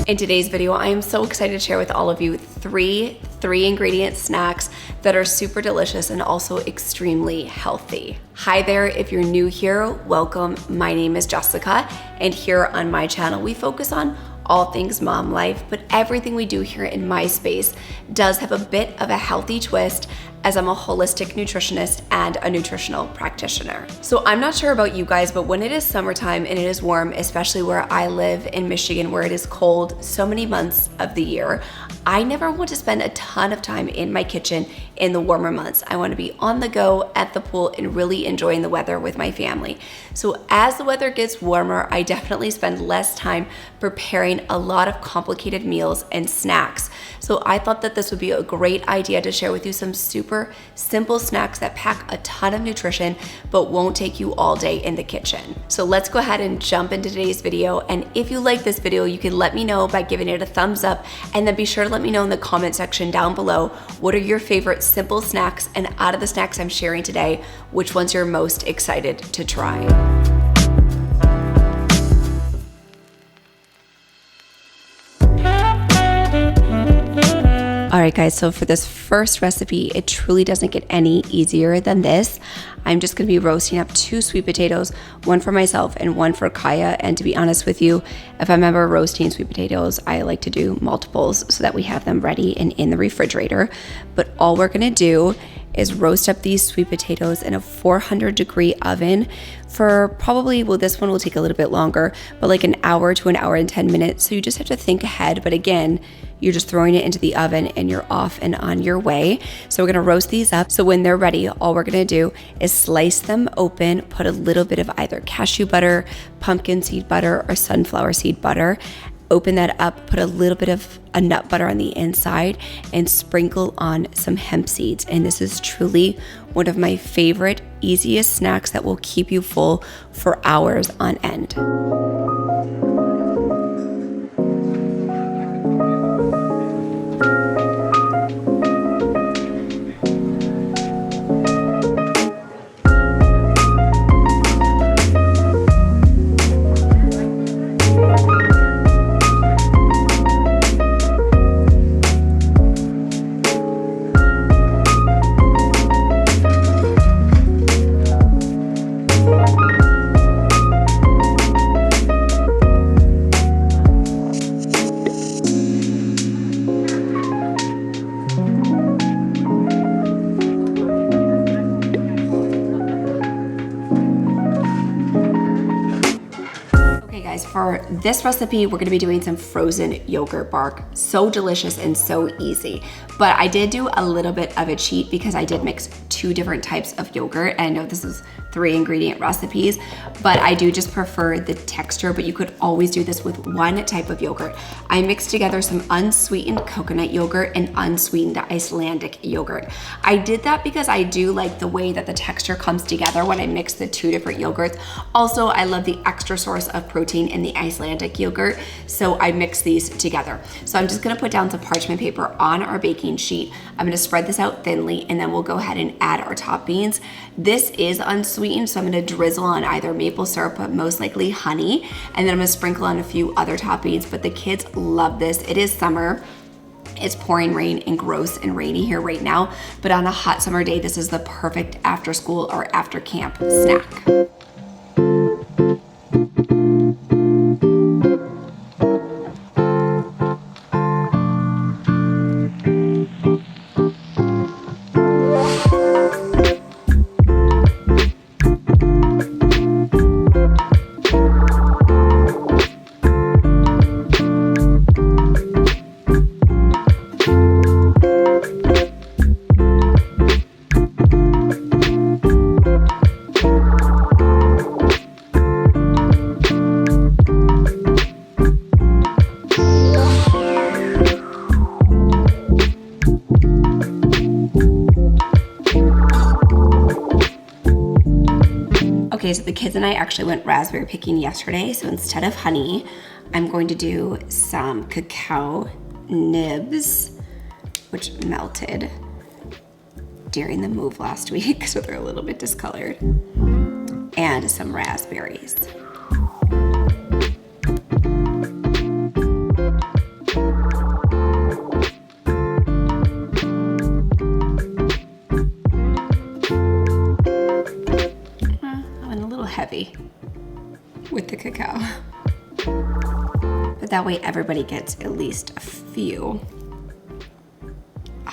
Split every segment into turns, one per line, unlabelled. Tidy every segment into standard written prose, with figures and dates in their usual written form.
In today's video, I am so excited to share with all of you three ingredient snacks that are super delicious and also extremely healthy. Hi there, if you're new here, welcome. My name is Jessica, and here on my channel, we focus on all things mom life, but everything we do here in my space does have a bit of a healthy twist, as I'm a holistic nutritionist and a nutritional practitioner. So I'm not sure about you guys, but when it is summertime and it is warm, especially where I live in Michigan, where it is cold so many months of the year, I never want to spend a ton of time in my kitchen in the warmer months. I want to be on the go at the pool and really enjoying the weather with my family. So as the weather gets warmer, I definitely spend less time preparing a lot of complicated meals and snacks. So I thought that this would be a great idea to share with you some super simple snacks that pack a ton of nutrition but won't take you all day in the kitchen. So let's go ahead and jump into today's video. And if you like this video, you can let me know by giving it a thumbs up, and then be sure to let me know in the comment section down below what are your favorite simple snacks, and out of the snacks I'm sharing today, which ones you're most excited to try. All right, guys, so for this first recipe, it truly doesn't get any easier than this. I'm just gonna be roasting up 2 sweet potatoes, one for myself and one for Kaya. And to be honest with you, if I'm ever roasting sweet potatoes, I like to do multiples so that we have them ready and in the refrigerator. But all we're gonna do is roast up these sweet potatoes in a 400-degree oven for probably, well, this one will take a little bit longer, but like an hour to an hour and 10 minutes. So you just have to think ahead. But again, you're just throwing it into the oven and you're off and on your way. So we're gonna roast these up. So when they're ready, all we're gonna do is slice them open, put a little bit of either cashew butter, pumpkin seed butter, or sunflower seed butter. Open that up, put a little bit of a nut butter on the inside, and sprinkle on some hemp seeds. And this is truly one of my favorite, easiest snacks that will keep you full for hours on end. For this recipe, we're gonna be doing some frozen yogurt bark. So delicious and so easy. But I did do a little bit of a cheat because I did mix 2 different types of yogurt. And I know this is 3 ingredient recipes, but I do just prefer the texture, but you could always do this with 1 type of yogurt. I mixed together some unsweetened coconut yogurt and unsweetened Icelandic yogurt. I did that because I do like the way that the texture comes together when I mix the 2 different yogurts. Also, I love the extra source of protein in the Icelandic yogurt, so I mix these together. So I'm just gonna put down some parchment paper on our baking sheet. I'm gonna spread this out thinly, and then we'll go ahead and add our toppings. This is unsweetened, so I'm gonna drizzle on either maple syrup, but most likely honey, and then I'm gonna sprinkle on a few other toppings, but the kids love this. It is summer. It's pouring rain and gross and rainy here right now, but on a hot summer day, this is the perfect after school or after camp snack. Okay, so the kids and I actually went raspberry picking yesterday, so instead of honey, I'm going to do some cacao nibs, which melted during the move last week, so they're a little bit discolored, and some raspberries. heavy with the cacao. But that way everybody gets at least a few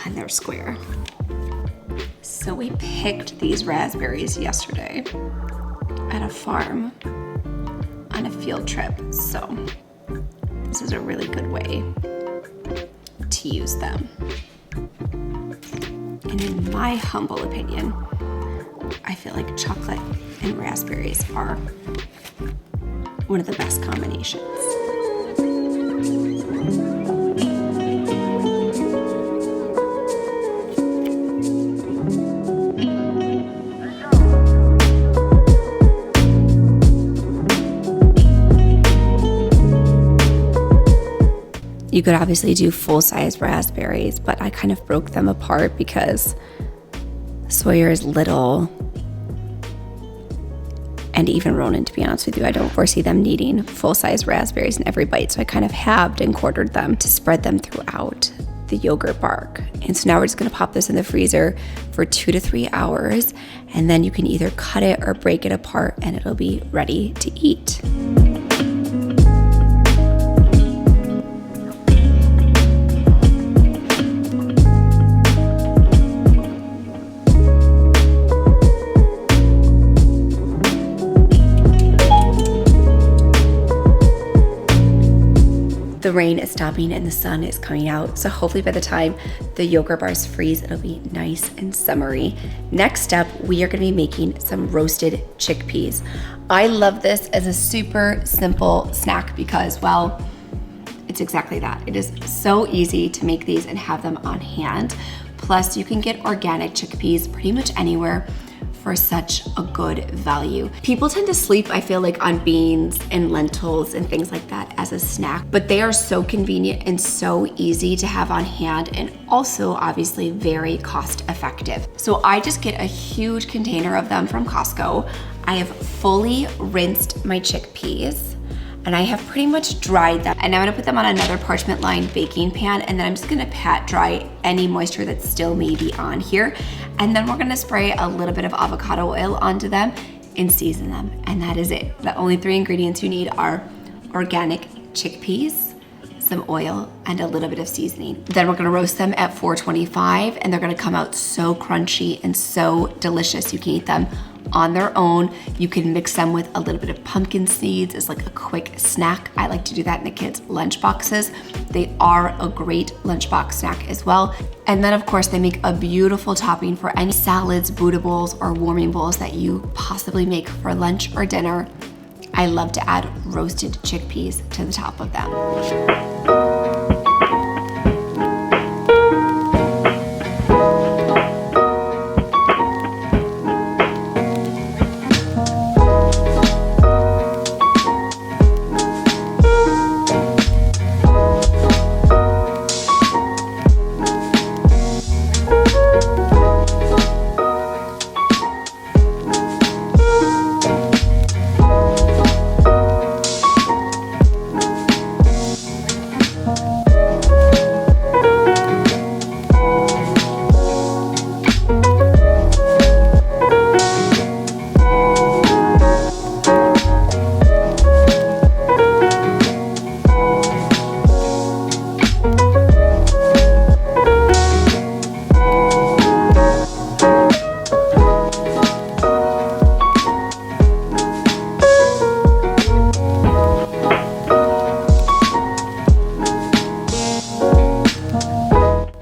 on their square. So we picked these raspberries yesterday at a farm on a field trip. So this is a really good way to use them. And in my humble opinion, I feel like chocolate and raspberries are one of the best combinations. You could obviously do full-size raspberries, but I kind of broke them apart because Sawyer is little, and even Ronan, to be honest with you, I don't foresee them needing full-size raspberries in every bite, so I kind of halved and quartered them to spread them throughout the yogurt bark. And so now we're just gonna pop this in the freezer for 2 to 3 hours, and then you can either cut it or break it apart and it'll be ready to eat. The rain is stopping and the sun is coming out. So hopefully by the time the yogurt bars freeze, it'll be nice and summery. Next up, we are gonna be making some roasted chickpeas. I love this as a super simple snack because, well, it's exactly that. It is so easy to make these and have them on hand. Plus you can get organic chickpeas pretty much anywhere for such a good value. People tend to sleep, I feel like, on beans and lentils and things like that as a snack, but they are so convenient and so easy to have on hand, and also obviously very cost effective. So I just get a huge container of them from Costco. I have fully rinsed my chickpeas and I have pretty much dried them. And now I'm gonna put them on another parchment lined baking pan, and then I'm just gonna pat dry any moisture that still may be on here. And then we're gonna spray a little bit of avocado oil onto them and season them. And that is it. The only 3 ingredients you need are organic chickpeas, some oil, and a little bit of seasoning. Then we're gonna roast them at 425, and they're gonna come out so crunchy and so delicious. You can eat them on their own. You can mix them with a little bit of pumpkin seeds as like a quick snack. I like to do that in the kids' lunch boxes. They are a great lunchbox snack as well. And then of course they make a beautiful topping for any salads, Buddha bowls, or warming bowls that you possibly make for lunch or dinner. I love to add roasted chickpeas to the top of them.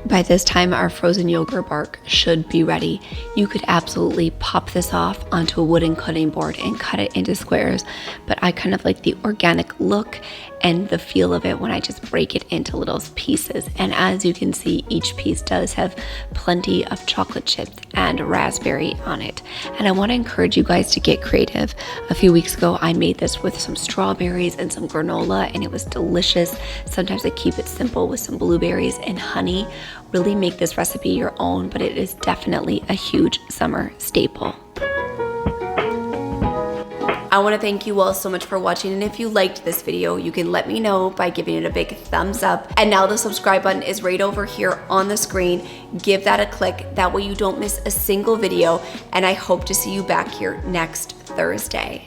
By this time, our frozen yogurt bark should be ready. You could absolutely pop this off onto a wooden cutting board and cut it into squares, but I kind of like the organic look and the feel of it when I just break it into little pieces. And as you can see, each piece does have plenty of chocolate chips and raspberry on it. And I want to encourage you guys to get creative. A few weeks ago, I made this with some strawberries and some granola, and it was delicious. Sometimes I keep it simple with some blueberries and honey. Really make this recipe your own, but it is definitely a huge summer staple. I want to thank you all so much for watching, and if you liked this video, you can let me know by giving it a big thumbs up. And now the subscribe button is right over here on the screen. Give that a click, that way you don't miss a single video, and I hope to see you back here next Thursday.